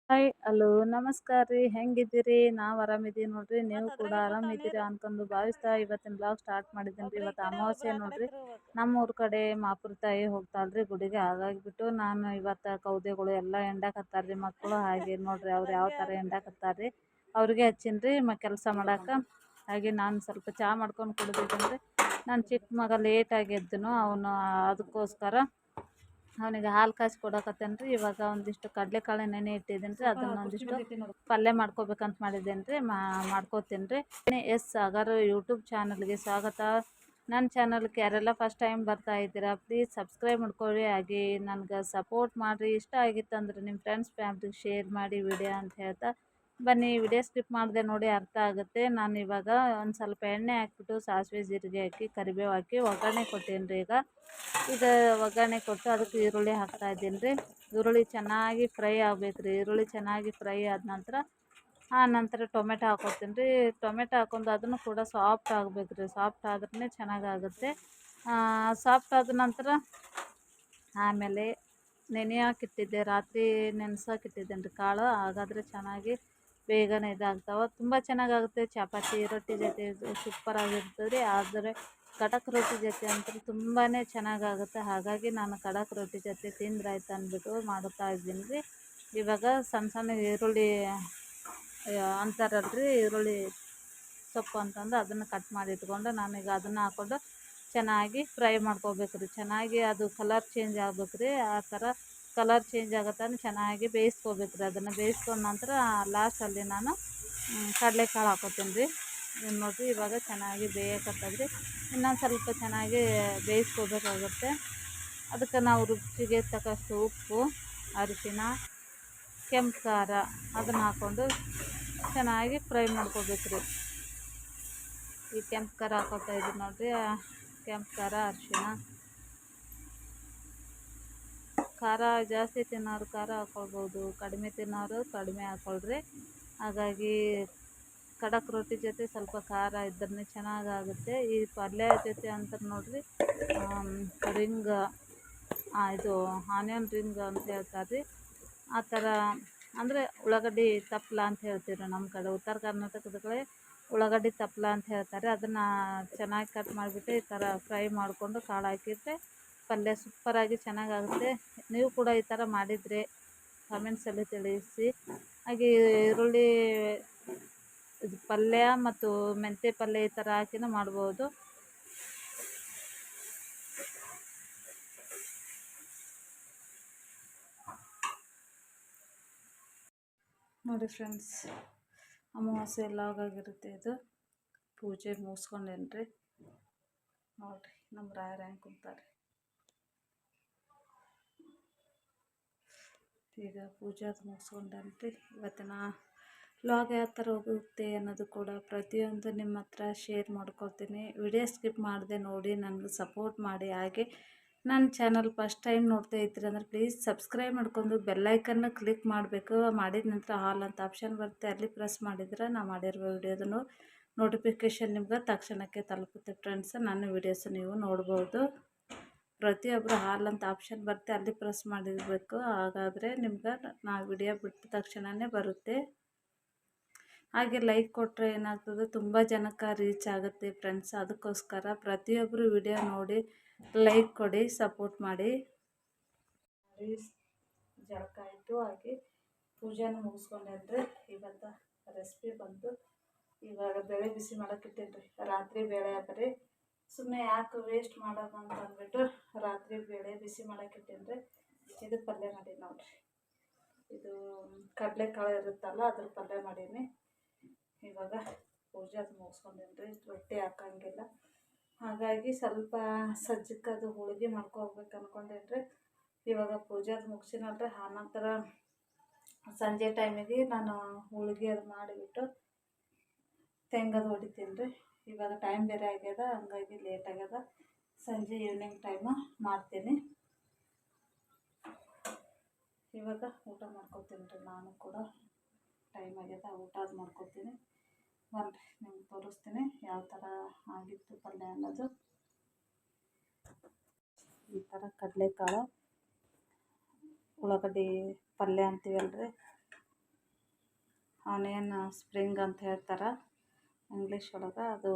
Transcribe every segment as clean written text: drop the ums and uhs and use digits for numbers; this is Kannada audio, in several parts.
ಹಾಯ್ ಹಲೋ ನಮಸ್ಕಾರ ರೀ ಹೆಂಗಿದ್ದೀರಿ ನಾವು ಆರಾಮಿದ್ದೀವಿ ನೋಡ್ರಿ ನೀವು ಕೂಡ ಆರಾಮಿದ್ದೀರಿ ಅನ್ಕೊಂಡು ಭಾವಿಸ್ತಾ ಇವತ್ತಿನ ಬ್ಲಾಗ್ ಸ್ಟಾರ್ಟ್ ಮಾಡಿದ್ದೀನಿ ರೀ ಇವತ್ತು ಅಮಾವಾಸ್ಯೆ ನೋಡ್ರಿ ನಮ್ಮ ಊರ ಕಡೆ ಮಾಪುರ ತಾಯಿ ಹೋಗ್ತಾಳ್ರಿ ಗುಡಿಗೆ ಹಾಗಾಗಿಬಿಟ್ಟು ನಾನು ಇವತ್ತು ಕೌದೆಗಳು ಎಲ್ಲ ಎಂಡಾಕತ್ತಾರ್ರಿ ಮಕ್ಕಳು ಹಾಗೆ ನೋಡ್ರಿ ಅವ್ರು ಯಾವ ಥರ ಎಂಡಾಕತ್ತಾರ್ರಿ ಅವ್ರಿಗೆ ಹಚ್ಚಿನ್ರಿ ಕೆಲಸ ಮಾಡಕ್ಕೆ ಹಾಗೆ ನಾನು ಸ್ವಲ್ಪ ಚಹಾ ಮಾಡ್ಕೊಂಡು ಕುಡಿದಿದ್ದೀನಿ ರೀ ನನ್ನ ಚಿಕ್ಕ ಮಗ ಲೇಟಾಗಿ ಎದ್ದನು ಅವನು ಅದಕ್ಕೋಸ್ಕರ ಅವನಿಗೆ ಹಾಲು ಕಾಯ್ಸಿ ಕೊಡಕತ್ತೇನೆ ರೀ ಇವಾಗ ಒಂದಿಷ್ಟು ಕಡಲೆಕಾಳು ನೆನೆ ಇಟ್ಟಿದ್ದೀನಿ ರೀ ಅದನ್ನು ಒಂದಿಷ್ಟು ಪಲ್ಯ ಮಾಡ್ಕೋಬೇಕಂತ ಮಾಡಿದ್ದೇನೆ ರೀ ಮಾಡ್ಕೋತೀನಿ ರೀ ಎಸ್ ಸಾಗರ್ ಯೂಟ್ಯೂಬ್ ಚಾನಲ್ಗೆ ಸ್ವಾಗತ. ನನ್ನ ಚಾನಲ್ಗೆ ಯಾರೆಲ್ಲ ಫಸ್ಟ್ ಟೈಮ್ ಬರ್ತಾ ಇದ್ದೀರಾ ಪ್ಲೀಸ್ ಸಬ್ಸ್ಕ್ರೈಬ್ ಮಾಡ್ಕೊಳ್ಳಿ ಹಾಗೆ ನನಗೆ ಸಪೋರ್ಟ್ ಮಾಡಿರಿ. ಇಷ್ಟ ಆಗಿತ್ತು ಅಂದರೆ ನಿಮ್ಮ ಫ್ರೆಂಡ್ಸ್ ಫ್ಯಾಮ್ಲಿಗೆ ಶೇರ್ ಮಾಡಿ ವಿಡಿಯೋ ಅಂತ ಹೇಳ್ತಾ ಬನ್ನಿ. ವಿಡಿಯೋ ಸ್ಕಿಪ್ ಮಾಡಿದೆ ನೋಡಿ ಅರ್ಥ ಆಗುತ್ತೆ. ನಾನು ಇವಾಗ ಒಂದು ಸ್ವಲ್ಪ ಎಣ್ಣೆ ಹಾಕ್ಬಿಟ್ಟು ಸಾಸಿವೆ ಜೀರಿಗೆ ಹಾಕಿ ಕರಿಬೇವು ಹಾಕಿ ಒಗ್ಗರಣೆ ಕೊಟ್ಟೇನಿ ರೀ. ಈಗ ಒಗ್ಗರಣೆ ಕೊಟ್ಟು ಅದಕ್ಕೆ ಈರುಳ್ಳಿ ಹಾಕ್ತಾ ಇದ್ದೀನಿ ರೀ. ಈರುಳ್ಳಿ ಚೆನ್ನಾಗಿ ಫ್ರೈ ಆಗ್ಬೇಕು ರೀ. ಈರುಳ್ಳಿ ಚೆನ್ನಾಗಿ ಫ್ರೈ ಆದ ನಂತರ ಟೊಮೆಟೊ ಹಾಕ್ಕೊತೀನಿ ರೀ. ಟೊಮೆಟೊ ಹಾಕೊಂಡು ಅದನ್ನು ಕೂಡ ಸಾಫ್ಟ್ ಆಗಬೇಕು ರೀ. ಸಾಫ್ಟ್ ಆದ್ರೇ ಚೆನ್ನಾಗಾಗುತ್ತೆ. ಸಾಫ್ಟ್ ಆದ ನಂತರ ಆಮೇಲೆ ನೆನೆಯೋಕ್ಕಿಟ್ಟಿದ್ದೆ, ರಾತ್ರಿ ನೆನೆಸೋಕ್ಕಿಟ್ಟಿದ್ದೇನೆ ರೀ ಕಾಳು. ಹಾಗಾದರೆ ಚೆನ್ನಾಗಿ ಬೇಗನೆ ಇದಾಗ್ತಾವೆ, ತುಂಬ ಚೆನ್ನಾಗಾಗುತ್ತೆ. ಚಪಾತಿ ರೊಟ್ಟಿ ಜೊತೆ ಸೂಪರಾಗಿರ್ತದೆ ರೀ. ಆದರೆ ಖಡಕ್ ರೊಟ್ಟಿ ಜೊತೆ ಅಂತೂ ತುಂಬಾ ಚೆನ್ನಾಗಾಗುತ್ತೆ. ಹಾಗಾಗಿ ನಾನು ಖಡಕ್ ರೊಟ್ಟಿ ಜೊತೆ ತಿಂದ್ರಾಯ್ತು ಅಂದ್ಬಿಟ್ಟು ಮಾಡುತ್ತಾ ಇದ್ದೀನಿ ರೀ. ಇವಾಗ ಸಣ್ಣ ಸಣ್ಣ ಈರುಳ್ಳಿ ಅಂತಾರಲ್ರಿ ಈರುಳ್ಳಿ ಸೊಪ್ಪು ಅಂತಂದು ಅದನ್ನು ಕಟ್ ಮಾಡಿ ಇಟ್ಕೊಂಡು ನಾನೀಗ ಅದನ್ನು ಹಾಕ್ಕೊಂಡು ಚೆನ್ನಾಗಿ ಫ್ರೈ ಮಾಡ್ಕೋಬೇಕು ರೀ. ಚೆನ್ನಾಗಿ ಅದು ಕಲರ್ ಚೇಂಜ್ ಆಗ್ಬೇಕು ರೀ. ಆ ಥರ ಕಲರ್ ಚೇಂಜ್ ಆಗತ್ತಾನೆ ಚೆನ್ನಾಗಿ ಬೇಯಿಸ್ಕೋಬೇಕು ರೀ. ಅದನ್ನು ಬೇಯಿಸ್ಕೊಂಡ ನಂತರ ಲಾಸ್ಟಲ್ಲಿ ನಾನು ಕಡಲೆಕಾಳು ಹಾಕ್ಕೋತೀನಿ ರೀ. ನೋಡಿರಿ ಇವಾಗ ಚೆನ್ನಾಗಿ ಬೇಯಕತ್ತದ್ರಿ. ಇನ್ನೊಂದು ಸ್ವಲ್ಪ ಚೆನ್ನಾಗಿ ಬೇಯಿಸ್ಕೋಬೇಕಾಗುತ್ತೆ. ಅದಕ್ಕೆ ನಾವು ರುಚಿಗೆ ತಕ್ಕಷ್ಟು ಉಪ್ಪು, ಅರಿಶಿನ, ಕೆಂಪು ಖಾರ ಅದನ್ನು ಹಾಕ್ಕೊಂಡು ಚೆನ್ನಾಗಿ ಫ್ರೈ ಮಾಡ್ಕೋಬೇಕು ರೀ. ಈ ಕೆಂಪು ಖಾರ ಹಾಕೋತಾ ಇದ್ದೀನಿ ನೋಡಿರಿ. ಕೆಂಪು ಖಾರ, ಅರಿಶಿನ, ಖಾರ ಜಾಸ್ತಿ ತಿನ್ನೋರು ಖಾರ ಹಾಕ್ಕೊಳ್ಬೋದು, ಕಡಿಮೆ ತಿನ್ನೋರು ಕಡಿಮೆ ಹಾಕ್ಕೊಳ್ರಿ. ಹಾಗಾಗಿ ಖಡಕ್ ರೊಟ್ಟಿ ಜೊತೆ ಸ್ವಲ್ಪ ಖಾರ ಇದ್ದರೆ ಚೆನ್ನಾಗಾಗುತ್ತೆ. ಈ ಪಲ್ಯ ಜೊತೆ ಅಂತ ನೋಡಿರಿ ರಿಂಗ್ ಇದು ಆನಿಯನ್ ರಿಂಗ್ ಅಂತ ಹೇಳ್ತಾರೆ ರೀ. ಆ ಥರ ಅಂದರೆ ಉಳ್ಳಾಗಡ್ಡಿ ತಪ್ಪಲ ಅಂತ ಹೇಳ್ತೀವಿ ನಮ್ಮ ಕಡೆ. ಉತ್ತರ ಕರ್ನಾಟಕದ ಕಡೆ ಉಳ್ಳಾಗಡ್ಡಿ ತಪ್ಪಲ ಅಂತ ಹೇಳ್ತಾರೆ. ಅದನ್ನು ಚೆನ್ನಾಗಿ ಕಟ್ ಮಾಡಿಬಿಟ್ಟು ಈ ಥರ ಫ್ರೈ ಮಾಡಿಕೊಂಡು ಕಾಳು ಹಾಕಿದರೆ ಪಲ್ಯ ಸೂಪರಾಗಿ ಚೆನ್ನಾಗಾಗುತ್ತೆ. ನೀವು ಕೂಡ ಈ ಥರ ಮಾಡಿದರೆ ಕಮೆಂಟ್ಸಲ್ಲಿ ತಿಳಿಸಿ. ಹಾಗೆ ಈರುಳ್ಳಿ ಇದು ಪಲ್ಯ ಮತ್ತು ಮೆಂತ್ಯ ಪಲ್ಯ ಈ ಥರ ಹಾಕಿನೂ ಮಾಡ್ಬೋದು. ನೋಡಿ ಫ್ರೆಂಡ್ಸ್, ಅಮಾವಾಸ್ಯೆ ಎಲ್ಲ ಆಗಾಗಿರುತ್ತೆ. ಇದು ಪೂಜೆ ಮುಗಿಸ್ಕೊಂಡೇನು ರೀ. ನೋಡಿರಿ ನಮ್ಮ ರಾಯರು ಹೆಂಗೆ ಕುಂತಾರೆ. ಈಗ ಪೂಜೆ ಅದು ಮುಗಿಸ್ಕೊಂಡೇನು ರೀ. ಇವತ್ತಿನ ವ್ಲಾಗ್ ಯಾವ ಥರ ಹೋಗುತ್ತೆ ಅನ್ನೋದು ಕೂಡ ಪ್ರತಿಯೊಂದು ನಿಮ್ಮ ಹತ್ರ ಶೇರ್ ಮಾಡ್ಕೊಳ್ತೀನಿ. ವಿಡಿಯೋ ಸ್ಕಿಪ್ ಮಾಡದೆ ನೋಡಿ ನನಗೆ ಸಪೋರ್ಟ್ ಮಾಡಿ. ಹಾಗೆ ನನ್ನ ಚಾನಲ್ ಫಸ್ಟ್ ಟೈಮ್ ನೋಡ್ತಾ ಇದ್ದೀರಿ ಅಂದರೆ ಪ್ಲೀಸ್ ಸಬ್ಸ್ಕ್ರೈಬ್ ಮಾಡ್ಕೊಂಡು ಬೆಲ್ಲೈಕನ್ನ ಕ್ಲಿಕ್ ಮಾಡಬೇಕು. ಮಾಡಿದ ನಂತರ ಆಲ್ ಅಂತ ಆಪ್ಷನ್ ಬರುತ್ತೆ, ಅಲ್ಲಿ ಪ್ರೆಸ್ ಮಾಡಿದರೆ ನಾನು ಮಾಡಿರುವ ವಿಡಿಯೋದನ್ನು ನೋಟಿಫಿಕೇಷನ್ ನಿಮ್ಗೆ ತಕ್ಷಣಕ್ಕೆ ತಲುಪುತ್ತೆ ಫ್ರೆಂಡ್ಸ್. ನನ್ನ ವಿಡಿಯೋಸ್ ನೀವು ನೋಡ್ಬೋದು. ಪ್ರತಿಯೊಬ್ಬರು ಹಾಲ್ ಅಂತ ಆಪ್ಷನ್ ಬರುತ್ತೆ, ಅಲ್ಲಿ ಪ್ರೆಸ್ ಮಾಡಿರಬೇಕು. ಹಾಗಾದರೆ ನಿಮ್ಗೆ ನಾ ವಿಡಿಯೋ ಬಿಟ್ಟ ತಕ್ಷಣವೇ ಬರುತ್ತೆ. ಹಾಗೆ ಲೈಕ್ ಕೊಟ್ಟರೆ ಏನಾಗ್ತದೆ, ತುಂಬ ಜನಕ್ಕೆ ರೀಚ್ ಆಗುತ್ತೆ ಫ್ರೆಂಡ್ಸ್. ಅದಕ್ಕೋಸ್ಕರ ಪ್ರತಿಯೊಬ್ಬರು ವಿಡಿಯೋ ನೋಡಿ ಲೈಕ್ ಕೊಡಿ, ಸಪೋರ್ಟ್ ಮಾಡಿ. ಜಳಕ ಆಯಿತು, ಹಾಗೆ ಪೂಜೆನೂ ಮುಗಿಸ್ಕೊಂಡೇನ್ರಿ. ಇವತ್ತು ರೆಸಿಪಿ ಬಂತು. ಇವಾಗ ಬೇಳೆ ಬಿಸಿ ಮಾಡೋಕ್ಕಿಟ್ಟೇನಿ ರೀ. ರಾತ್ರಿ ಬೇಳೆ ಹಾಕ್ರಿ, ಸುಮ್ಮನೆ ಯಾಕೆ ವೇಸ್ಟ್ ಮಾಡೋದು ಅಂತ ಅಂದ್ಬಿಟ್ಟು ರಾತ್ರಿ ಬೇಳೆ ಬಿಸಿ ಮಾಡೋಕ್ಕಿಟ್ಟೇನಿ ರೀ. ಇದು ಪಲ್ಯ ಮಾಡೀನಿ ನೋಡಿರಿ. ಇದು ಕಡಲೆಕಾಳು ಇರುತ್ತಲ್ಲ ಅದ್ರ ಪಲ್ಯ ಮಾಡೀನಿ. ಇವಾಗ ಪೂಜೆ ಅದು ಮುಗಿಸ್ಕೊಂಡೇನಿ ರೀ. ರೊಟ್ಟಿ ಹಾಕೋಂಗಿಲ್ಲ, ಹಾಗಾಗಿ ಸ್ವಲ್ಪ ಸಜ್ಜಕ್ಕದು ಹೋಳಿಗೆ ಮಾಡ್ಕೋಬೇಕು ಅಂದ್ಕೊಂಡೇನಿ ರೀ. ಇವಾಗ ಪೂಜೆ ಅದು ಮುಗಿಸಿನಲ್ರಿ. ಆನಂತರ ಸಂಜೆ ಟೈಮಿಗೆ ನಾನು ಹೋಳಿಗೆ ಅದು ಮಾಡಿಬಿಟ್ಟು ತೆಂಗದು ಹೊಡಿತೀನಿ ರೀ. ಇವಾಗ ಟೈಮ್ ಬೇರೆ ಆಗ್ಯದ, ಹಂಗಾಗಿ ಲೇಟ್ ಆಗ್ಯದ. ಸಂಜೆ ಈವ್ನಿಂಗ್ ಟೈಮು ಮಾಡ್ತೀನಿ. ಇವಾಗ ಊಟ ಮಾಡ್ಕೊತೀನಿ ರೀ. ನಾನು ಕೂಡ ಟೈಮ್ ಆಗ್ಯದ, ಊಟ ಅದು ಮಾಡ್ಕೊತೀನಿ. ಬನ್ರಿ ನಿಮ್ಗೆ ತೋರಿಸ್ತೀನಿ ಯಾವ ಥರ ಆಗಿತ್ತು ಪಲ್ಯ ಅನ್ನೋದು. ಈ ಥರ ಕಡಲೆಕಾಳು ಉಳ್ಳಾಗಡ್ಡಿ ಪಲ್ಯ ಅಂತೀವಲ್ರಿ, ಆನಿಯನ್ ಸ್ಪ್ರಿಂಗ್ ಅಂತ ಹೇಳ್ತಾರೆ ಇಂಗ್ಲೀಷ್ ಒಳಗೆ. ಅದು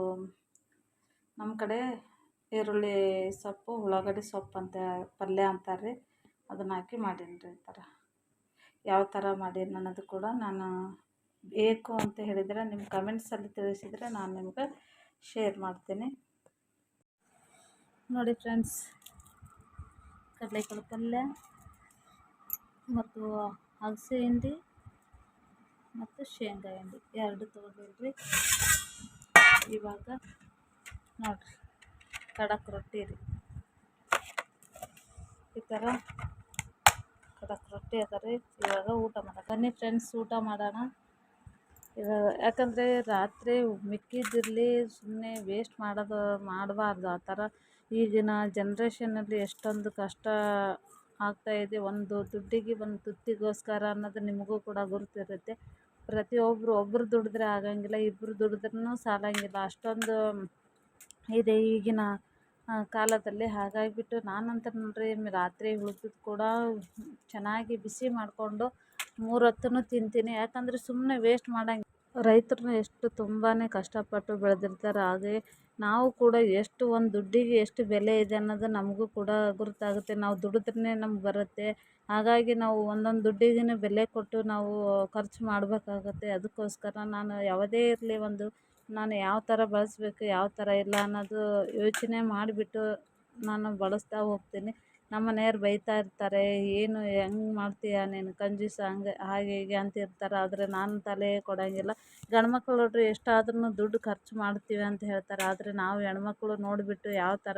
ನಮ್ಮ ಕಡೆ ಈರುಳ್ಳಿ ಸೊಪ್ಪು ಉಳ್ಳಾಗಡ್ಡಿ ಸೊಪ್ಪು ಅಂತ ಪಲ್ಯ ಅಂತಾರೆ ರೀ. ಅದನ್ನು ಹಾಕಿ ಮಾಡೀನಿ ರೀ ಈ ಥರ. ಯಾವ ಥರ ಮಾಡೀನಿ ಅನ್ನೋದು ಕೂಡ ನಾನು ಬೇಕು ಅಂತ ಹೇಳಿದರೆ ನಿಮ್ಮ ಕಮೆಂಟ್ಸಲ್ಲಿ ತಿಳಿಸಿದರೆ ನಾನು ನಿಮ್ಗೆ ಶೇರ್ ಮಾಡ್ತೀನಿ. ನೋಡಿ ಫ್ರೆಂಡ್ಸ್, ಕಡಲೆಕಾಳು ಪಲ್ಯ ಮತ್ತು ಅಗಸೆ ಹಿಂಡಿ ಮತ್ತು ಶೇಂಗಾ ಹಿಂಡಿ ಎರಡು ತೊಗೊಂಡಿಲ್ರಿ. ಇವಾಗ ನೋಡಿರಿ ಖಡಕ್ ರೊಟ್ಟಿ ರೀ. ಈ ಥರ ಖಡಕ್ ರೊಟ್ಟಿ ಅದ ರೀ. ಇವಾಗ ಊಟ ಮಾಡೋಣ ಬನ್ನಿ ಫ್ರೆಂಡ್ಸ್, ಊಟ ಮಾಡೋಣ. ಇವಾಗ ಯಾಕಂದರೆ ರಾತ್ರಿ ಮಿಕ್ಕಿದ್ದಿರಲಿ ಸುಮ್ಮನೆ ವೇಸ್ಟ್ ಮಾಡಬಾರ್ದು. ಆ ಥರ ಈಗಿನ ಜನ್ರೇಷನಲ್ಲಿ ಎಷ್ಟೊಂದು ಕಷ್ಟ ಆಗ್ತಾಯಿದೆ. ಒಂದು ದುಡ್ಡಿಗೆ ಒಂದು ತುತ್ತಿಗೋಸ್ಕರ ಅನ್ನೋದು ನಿಮಗೂ ಕೂಡ ಗುರುತಿರುತ್ತೆ. ಒಬ್ಬರು ದುಡಿದ್ರೆ ಆಗಂಗಿಲ್ಲ, ಇಬ್ಬರು ದುಡಿದ್ರೂ ಸಾಲಂಗಿಲ್ಲ, ಅಷ್ಟೊಂದು ಇದೆ ಈಗಿನ ಕಾಲದಲ್ಲಿ. ಹಾಗಾಗಿಬಿಟ್ಟು ನಾನಂತ ನೋಡ್ರಿ ರಾತ್ರಿ ಉಳಿದಿದ್ದು ಕೂಡ ಚೆನ್ನಾಗಿ ಬಿಸಿ ಮಾಡಿಕೊಂಡು 3 ಹೊತ್ತೂ ತಿಂತೀನಿ. ಯಾಕಂದರೆ ಸುಮ್ಮನೆ ವೇಸ್ಟ್ ಮಾಡಂಗಿಲ್ಲ. ರೈತರು ಎಷ್ಟು ತುಂಬಾ ಕಷ್ಟಪಟ್ಟು ಬೆಳೆದಿರ್ತಾರೆ. ಹಾಗೆ ನಾವು ಕೂಡ ಎಷ್ಟು ಒಂದು ದುಡ್ಡಿಗೆ ಎಷ್ಟು ಬೆಲೆ ಇದೆ ಅನ್ನೋದು ನಮಗೂ ಕೂಡ ಗುರುತಾಗುತ್ತೆ. ನಾವು ದುಡಿದ್ರೇ ನಮ್ಗೆ ಬರುತ್ತೆ. ಹಾಗಾಗಿ ನಾವು ಒಂದೊಂದು ದುಡ್ಡಿಗೂ ಬೆಲೆ ಕೊಟ್ಟು ನಾವು ಖರ್ಚು ಮಾಡಬೇಕಾಗತ್ತೆ. ಅದಕ್ಕೋಸ್ಕರ ನಾನು ಯಾವುದೇ ಇರಲಿ ನಾನು ಯಾವ ಥರ ಬಳಸಬೇಕು ಯಾವ ಥರ ಇಲ್ಲ ಅನ್ನೋದು ಯೋಚನೆ ಮಾಡಿಬಿಟ್ಟು ನಾನು ಬಳಸ್ತಾ ಹೋಗ್ತೀನಿ. ನಮ್ಮ ಮನೆಯವ್ರು ಬೈತಾ ಇರ್ತಾರೆ, ಏನು ಹೆಂಗೆ ಮಾಡ್ತೀಯ ನೀನು ಕಂಜೂಸ ಹಾಗೆ ಹೀಗೆ ಅಂತ ಇರ್ತಾರೆ. ಆದರೆ ನಾನು ತಲೆ ಕೊಡೋಂಗಿಲ್ಲ. ಗಂಡ್ಮಕ್ಳು ನೋಡ್ರಿ ಎಷ್ಟಾದ್ರೂ ದುಡ್ಡು ಖರ್ಚು ಮಾಡ್ತೀವಿ ಅಂತ ಹೇಳ್ತಾರೆ. ಆದರೆ ನಾವು ಹೆಣ್ಮಕ್ಳು ನೋಡಿಬಿಟ್ಟು ಯಾವ ಥರ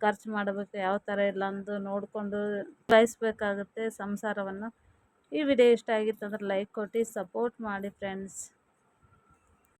ಖರ್ಚು ಮಾಡಬೇಕು ಯಾವ ಥರ ಇಲ್ಲ ಅಂದು ನೋಡಿಕೊಂಡು ಬಯಸಬೇಕಾಗುತ್ತೆ ಸಂಸಾರವನ್ನು. ಈ ವಿಡಿಯೋ ಇಷ್ಟ ಆಗಿತ್ತು ಅಂದ್ರೆ ಲೈಕ್ ಕೊಟ್ಟು ಸಪೋರ್ಟ್ ಮಾಡಿ ಫ್ರೆಂಡ್ಸ್.